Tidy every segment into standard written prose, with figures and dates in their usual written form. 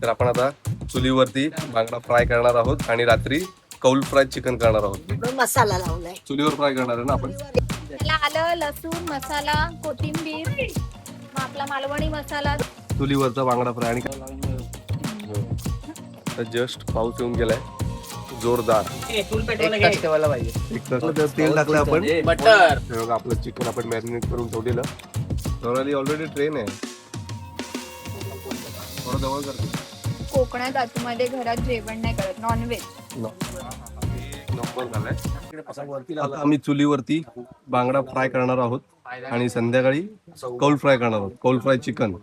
तर आपण आता चुलीवरती बांगडा फ्राय करणार आहोत आणि रात्री कौल फ्राय चिकन करणार आहोत. मसाला लावलाय. चुलीवर फ्राय करणार आहे ना आपण. त्याला आलं, लसूण, मसाला, कोथिंबीर, मग आपला मालवणी मसाला. चुलीवरचा बांगडा फ्राय आणि जस्ट पाऊस येऊन गेलाय जोरदार. एक तास तेल टाकलं आपण. बटर हे बघा आपलं चिकन आपण मॅरिनेट करून ठेवलेलं. नॉर्मली ऑलरेडी ट्रेन आहे. थोडं जवळ करते. कोकणात आतमध्ये घरात जेवण नाही करत, नॉनव्हेज. आता आम्ही चुलीवरती बांगडा फ्राय करणार आहोत आणि संध्याकाळी कौल फ्राय करणार आहोत. कौल फ्राय चिकन.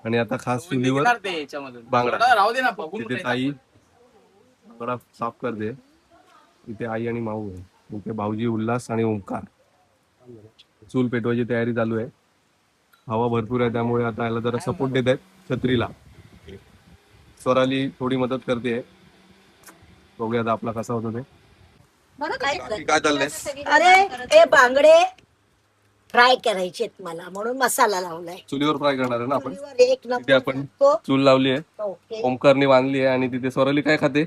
आणि आता खास चुलीवर बांगडा. राहू दे ना बघून तिथे ताई बांगडा साफ करते. इथे आई आणि माऊ आहे. इथे भाऊजी उल्हास आणि ओंकार. चूल पेटवायची तयारी चालू आहे. हवा भरपूर आहे त्यामुळे आता याला जरा सपोर्ट देत आहेत छत्रीला. स्वराली थोडी मदत करते. बघूया आता आपला कसा होतो ते. काय चाललंय? अरे हे बांगडे फ्राय करायचे मला, म्हणून मसाला लावलाय. चुलीवर फ्राय करणार आहे ना आपण. एक तिथे नंबर आपण चूल लावली आहे. ओमकारने बांधली आहे आणि तिथे स्वराली काय खाते?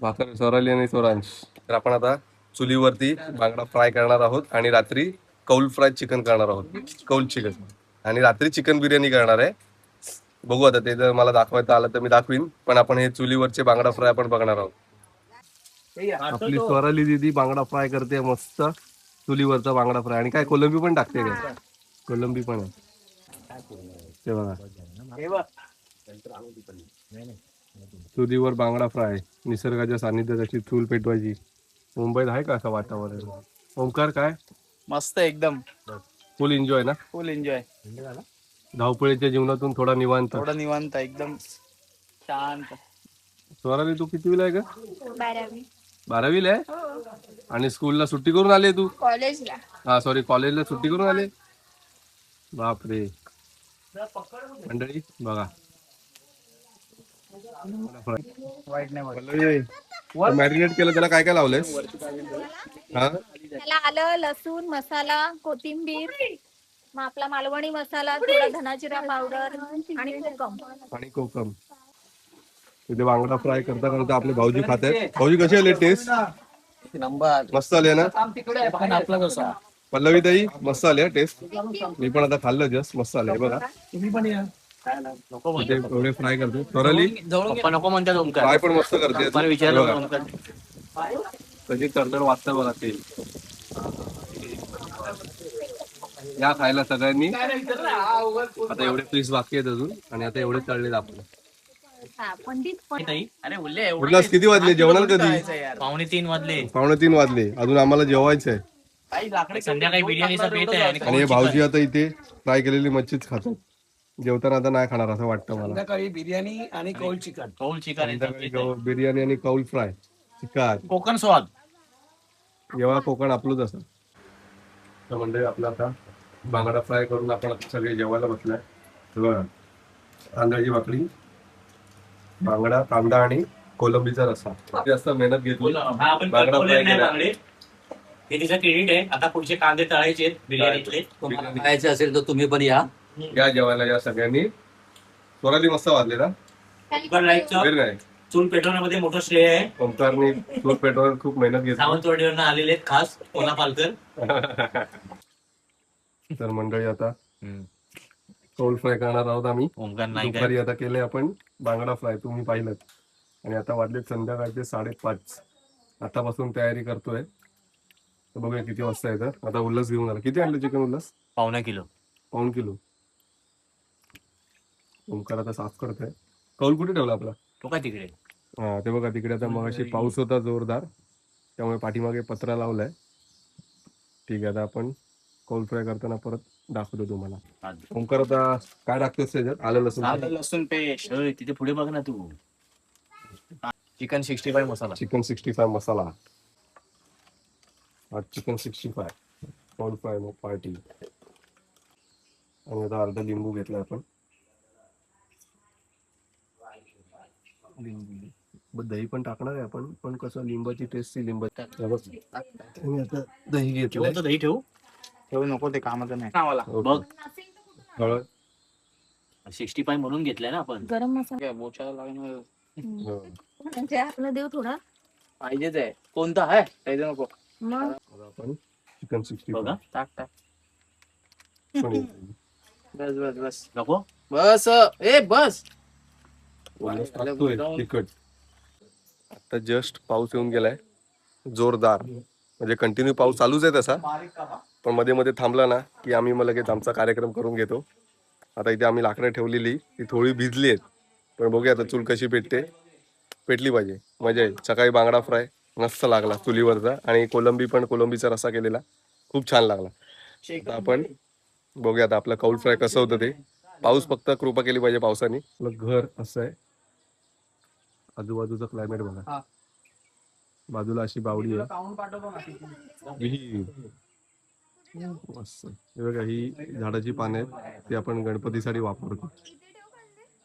भाकर. स्वराली आणि स्वरांश. तर आपण आता चुलीवरती बांगडा फ्राय करणार आहोत आणि रात्री कौल फ्राय चिकन करणार आहोत. कौल चिकन. आणि रात्री चिकन बिर्याणी करणार आहे. बघू आता ते जर मला दाखवायचं आलं तर मी दाखवीन. पण आपण हे चुलीवरचे बांगडा फ्राय आपण बघणार आहोत. आपली स्वराली दीदी बांगडा फ्राय करते मस्त. चुलीवरचा बांगडा फ्राय. आणि काय कोलंबी पण टाकते काय? कोलंबी पण आहे ते बघा. चुलीवर बांगडा फ्राय. निसर्गाच्या सानिध्यात अशी चूल पेटवायची. मुंबईत आहे का असं वातावरण? ओंकार काय मस्त एकदम फुल एन्जॉय ना. फुल एन्जॉय. धावपळीच्या जीवनातून थोडा निवांत. थोडा निवांत एकदम शांत. स्वराली तू कितवीला आहे का? 12वी. 12वीला आहे. आणि स्कूलला सुट्टी करून आले तू? कॉलेजला. हा सॉरी कॉलेजला सुट्टी करून आले. बापरे. मंडळी बघा. मॅरिनेट केलं त्याला काय काय लावलंयस? हा त्याला आलं, लसूण, मसाला, कोथिंबीर, मग आपला मालवणी मसाला, थोडा धना जिरा पावडर आणि कोकम. आणि कोकम. तिथे बांगडा फ्राय करता करता आपले भाऊजी खात आहेत. भाऊजी कसे आले? टेस्ट नंबर मस्त आले ना. आपला कसा पल्लवी ताई मस्त आले टेस्ट. मी पण आता खाल्लं जस्ट. मस्त आले बघा. तुम्ही पण या. इथे एवढे फ्राय करतो. स्वराली पप्पा नको म्हणतात ओमकार. फ्राय पण मस्त करते. पण विचारलं बघा. ओमकार. कधी तडतड वाजता बघा तेल. या खायला सगळ्यांनी. आता एवढे पीस बाकी आहेत अजून. आणि आता एवढे तळलेत आपण. हा, पंडित. अरे उरले उल्हास किती वाजले? जेवणाला कधी? 2:45 वाजले. 2:45 वाजले. अजून आम्हाला जेवायचं आहे. संध्याकाळी बिर्याणीचा बेत आहे. आणि हे भाऊजी आता इथे फ्राय केलेली मच्छीच खातात. जेवताना आता नाही खाणार असं वाटतं मला. संध्याकाळी बिर्याणी आणि कौल चिकन. कौल चिकन बिर्याणी आणि कौल फ्राय चिकन. कोकण स्वाद. जेव्हा कोकण आपलंच असं. तर म्हणजे आपला आता बांगडा फ्राय करून आपण सगळे जेवायला बसलाय. बघा तांदळाची भाकरी, बांगडा, कांदा आणि कोलंबीचा रस्सा. जास्त मेहनत घेतली. बांगडा फ्राय केला. हे तिचं क्रेडिट आहे. आता पुढचे कांदे तळायचे आहेत बिर्याणीतले. खायचं असेल तर तुम्ही पण या. या जेवायला या सगळ्यांनी. स्वराली मस्त वाजले ना. वेळ नाही. चूल पेटवण्यामध्ये मोठं श्रेय आहे. ओंकारने चूल पेटवण्यात खूप मेहनत घेतली. सावंतवाडीवरनं आलेले आहेत खास कोल्हा पालकर. तर मंडळी आता कौल फ्राय करणार आहोत आम्ही. ओंकार नाही दुपारी आता केले आपण बांगडा फ्राय. तुम्ही पाहिलं. आणि आता वाजले संध्याकाळचे 5:30. आतापासून तयारी करतोय. तर बघूया किती वाजता येतं. आता उल्हास घेऊन आला. किती आणलं चिकन उल्हास? पावणा किलो. पाऊण किलो. ओंकार आता साफ करतोय. कौल कुठे ठेवला आपला? तो काय तिकडे. हा ते बघा तिकडे. आता मगाशी पाऊस होता जोरदार त्यामुळे पाठीमागे पत्रा लावलाय. ठीक आहे आता आपण कौल फ्राय करताना परत दाखवतो तुम्हाला. ओंकार आता काय टाकतोस त्याच्यात? आलं लसूण. लसूण पेस्ट. तिथे पुढे बघ ना तू. चिकन 65 मसाला. चिकन 65 मसाला. हा चिकन 65 कौल फ्राय मग पार्टी. आणि आता अर्धा लिंबू घेतलाय आपण. दही पण टाकणार आहे आपण. पण कसं लिंबाची टेस्ट ती लिंबा. आणि आता दही घेतलं. दही ठेवू. ठेवू नको ते कामाचं नाही. बघ हळद 65 म्हणून घेतलंय ना आपण. गरम मसाला काय बोचाला लागणार हो. म्हणजे आपलं देव थोडा पाहिजेच आहे. कोणता आहे पाहिजे नको मग आता आपण चिकन 65 बघा. टाक टाक. पण येईल. बस बस बस नको बस. ए बस. बोनस टाकतोय तिखट. आता जस्ट पाऊस येऊन गेलाय जोरदार, म्हणजे कंटिन्यू पाऊस चालूच आहे तसा, पण मध्ये मध्ये थांबला ना की आम्ही मग लगेच आमचा कार्यक्रम करून घेतो. आता इथे आम्ही लाकडं ठेवलेली ती थोडी भिजली आहेत, पण बघूया आता चूल कशी पेटते. पेटली पाहिजे, मजा येईल. सकाळी बांगडा फ्राय मस्त लागला चुलीवरचा, आणि कोलंबीचा रस्सा केलेला खूप छान लागला. आता आपण बघूया आता आपलं कौल फ्राय कसं होतं ते. पाऊस फक्त कृपा केली पाहिजे पावसाने. आपलं घर असं आहे, आजूबाजूचा क्लायमेट बघा, बाजूला अशी बावडी आहे, विहीर. मस्त. हे बघा, ही झाडाची पाने आहेत, ती आपण गणपतीसाठी वापरतो.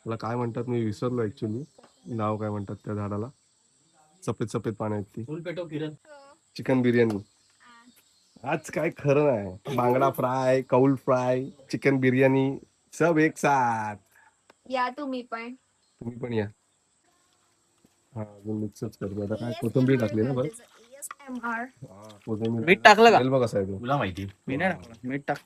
मला काय म्हणतात मी विसरलो ऍक्च्युली, नाव काय म्हणतात त्या झाडाला. सफेद सफेद पाने आहेत ती. फुल पेटो किरण. चिकन बिर्याणी आज काय खरं नाही. बांगडा फ्राय, कौल फ्राय, चिकन बिर्याणी सब एक साथ. या तुम्ही पण. तुम्ही पण या. हा, अजून मिक्सच करतो आता. काय कोथिंबीर टाकली ना बस. हा, कोथिंबीर. मीठ टाकलं का? तेल बघ कसं आहे ते. तुला माहिती मी नाही टाकलं. मीठ टाक.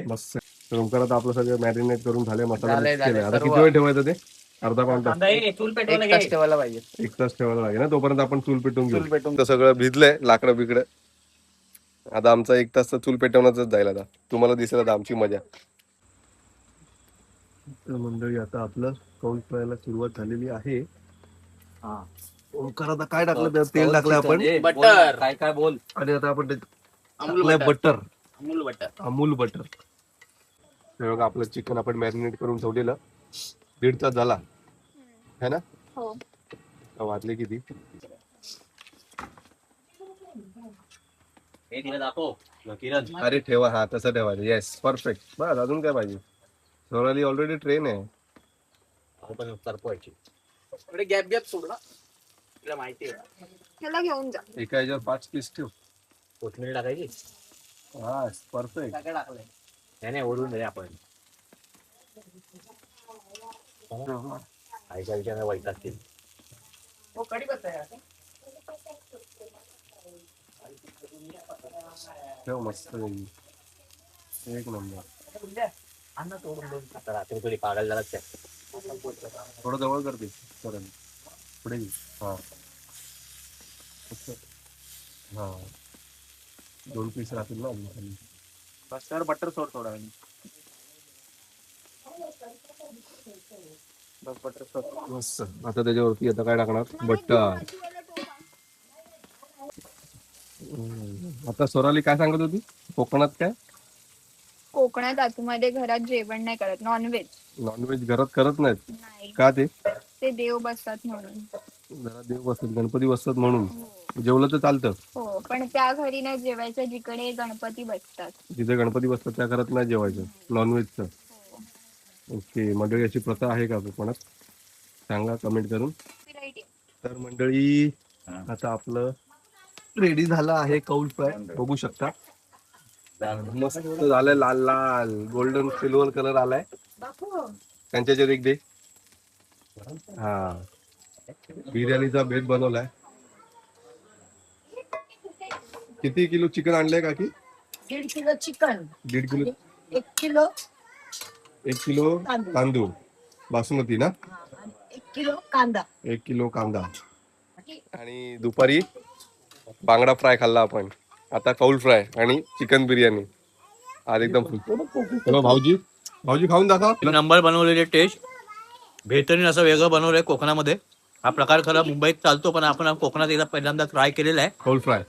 मस्त. तर ओंकार आता आपलं सगळं मॅरिनेट करून झाले, मसाला झालंय, mix केलाय. झालंय, आता सर्व. किती वेळ ठेवायचं ते? अर्धा पाऊण तास. कांदा हे चूल पेटवलं एक घे. तास ठेवायला पाहिजे. 1 तास ठेवायला लागेल ना, तोपर्यंत आपण चूल पेटवून घेऊ. चूल पेटवून तर सगळं भिजलंय, लाकडं बिकडं. आता आमचा 1 तास तर चूल पेटवण्यातच जाईल. आता तुम्हाला दिसेल आता आमची मजा. तर मंडळी, आता आपलं कौल फ्रायला सुरुवात झालेली आहे. हा. ओंकार आता काय टाकलं त्यात? तेल टाकलं आपण, बटर. काय काय बोल. आणि आता आपण अमूल टाकलंय butter, Amul butter. Amul butter. हे बघा, आपलं चिकन आपण मॅरिनेट करून ठेवलेलं 1.5 तास झाला है ना. हो. वाजले किती? हे तिला दाखव किरण. अरे ठेवा, हा तसं ठेवायचं. Yes, perfect. बस, अजून काय पाहिजे? सोनाली ऑलरेडी ट्रेन आहे. आपण करपवायची. थोडे गॅप गॅप सोड ना, तुला माहिती आहे. त्याला घेऊन जा. एका ह्याच्यावर 5 पीस ठेव. कोथिंबीर टाकायची. हा, परफेक्ट. काय टाकलंय? नाही ओढून दे आपण. आईच्या विचार वाईट असतील. हो, कढीपत्ता आहे. ठेव, मस्त येईल. एक नंबर. आता रात्री थोडी पागायला झालाच आहे. थोडं जवळ करते सर, पुढे ये. हा हा, 2 पीस राहतील ना अजून. बस तर बटर सोड थोडा. बस बटर सोड. मस्त. आता त्याच्यावरती आता काय टाकणार? बटर. आता सोनाली काय सांगत होती? कोकणात काय? कोकणात आतमध्ये घरात जेवण नाही करत, नॉनव्हेज नॉनव्हेज घरात करत नाहीत नाही. का? ते ते देव बसतात म्हणून. घरात देव बसतात, गणपती बसतात म्हणून. जेवलं तर चालतं. हो, पण त्या घरी नाही जेवायचं जिकडे गणपती बसतात. जिथे गणपती बसतात त्या घरात नाही जेवायचं नॉनव्हेजचं. हो. ओके. मंडळी, अशी प्रथा आहे का कोकणात? सांगा कमेंट करून. Variety. तर मंडळी, आता आपलं रेडी झालं आहे कौल फ्राय. बघू शकता, मस्त झालंय. लाल लाल गोल्डन सिल्वर कलर आलाय. त्यांच्या एक दे. हा, बिर्याणीचा बेत बनवलाय. किती किलो चिकन आणलंय काकी? 1.5 kilo chicken, 1.5 kilo. 1 kilo 1 kilo तांदूळ बासमती ना. आणि 1 किलो कांदा. 1 किलो कांदा. आणि दुपारी बांगडा फ्राय खाल्ला आपण. आता कौल फ्राय आणि चिकन बिर्याणी. आज एकदम फुल. भाऊजी खाऊन दाखव. नंबर बनवलेले टेस्ट बेहतरीन असं वेगळं बनवलंय कोकणामध्ये. हा प्रकार खरा मुंबईत चालतो, पण आपण कोकणात एकदा पहिल्यांदा ट्राय केलेला आहे. कौल फ्राय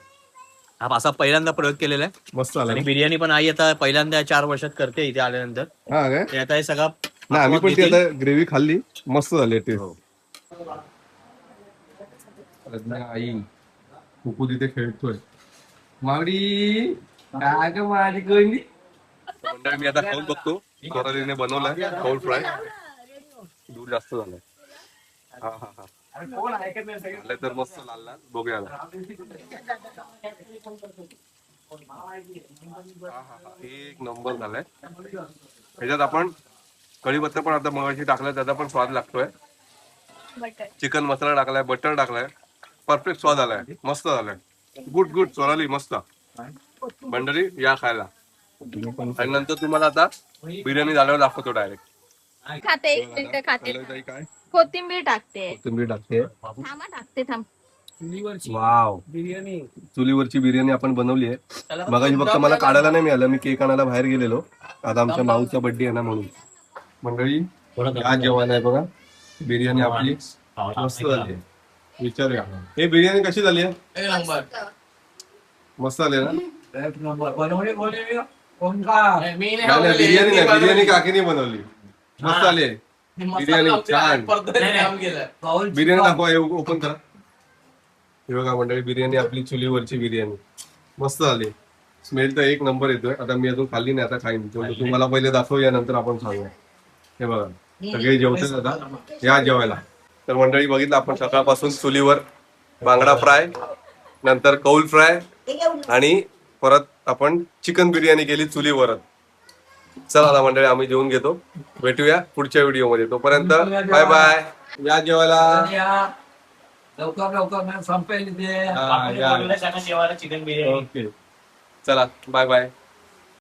हा असा पहिल्यांदा प्रयोग केलेला आहे. मस्त आणि आला. बिर्याणी पण आई आता पहिल्यांदा 4 वर्षात करते इथे आल्यानंतर. हा काय? ते आता हे सगळं नाही, आम्ही पण ती आता ग्रेव्ही खाल्ली, मस्त झाली टेस्ट. हो. आई कुकू तिथे खेळतोय. मावडी काय ग माझी गणी. मंडळी, मी आता खाऊन बघतो. सोनालीने बनवलाय कौल फ्राय. दूर जास्त झालाय. हा हा हा, झालंय तर मस्त लाल लाल. बघूया आता. हा हा हा, एक नंबर झालाय. ह्याच्यात आपण कढीपत्ता पण आता मगाशी टाकलाय, त्याचा पण स्वाद लागतोय. बटर चिकन मसाला टाकलाय, बटर टाकलाय, परफेक्ट स्वाद आलाय, मस्त झालाय. गुड गुड सोनाली, मस्त. मंडळी या खायला. आणि नंतर तुम्हाला आता बिर्याणी झाल्यावर दाखवतो डायरेक्ट. खाते, एक मिनिट खाते. काय कोथिंबीर टाकते. कोथिंबीर टाकते. थांबा टाकते थांब. चुलीवरची वाव, बिर्याणी. चुलीवरची बिर्याणी आपण बनवली आहे. मगाशी फक्त मला काढायला नाही मिळालं, मी केक आणायला बाहेर गेलेलो. आता आमच्या माऊचा बर्थडे आहे ना म्हणून. मंडळी आज जेवण आहे बघा. बिर्याणी आपली मस्त झाली आहे. विचारूया, हे बिर्याणी कशी झाली आहे? मस्त झाली ना? नाही, बिर्याणी नाही, बिर्याणी काकीने बनवली. मस्त झाली आहे बिर्याणी, छान. बिर्याणी दाखवा, ओपन करा. हे बघा मंडळी, बिर्याणी आपली चुलीवरची बिर्याणी मस्त झाली. स्मेल तर एक नंबर येतोय. आता मी अजून खाल्ली नाही, आता खाईन. तुम्हाला पहिले दाखवूया, नंतर आपण सांगूया. हे बघा सगळे जेवतात आता, या जेवायला. तर मंडळी बघितलं आपण सकाळपासून चुलीवर बांगडा फ्राय, नंतर कौल फ्राय आणि परत आपण चिकन बिर्याणी केली चुलीवरच. चला आता मंडळी आम्ही जेवून घेतो. भेटूया पुढच्या व्हिडिओमध्ये. तोपर्यंत बाय बाय. या जेवायला. लवकर संपेल ते. हा, या. जेवायला चिकन बिर्याणी. ओके, चला बाय बाय.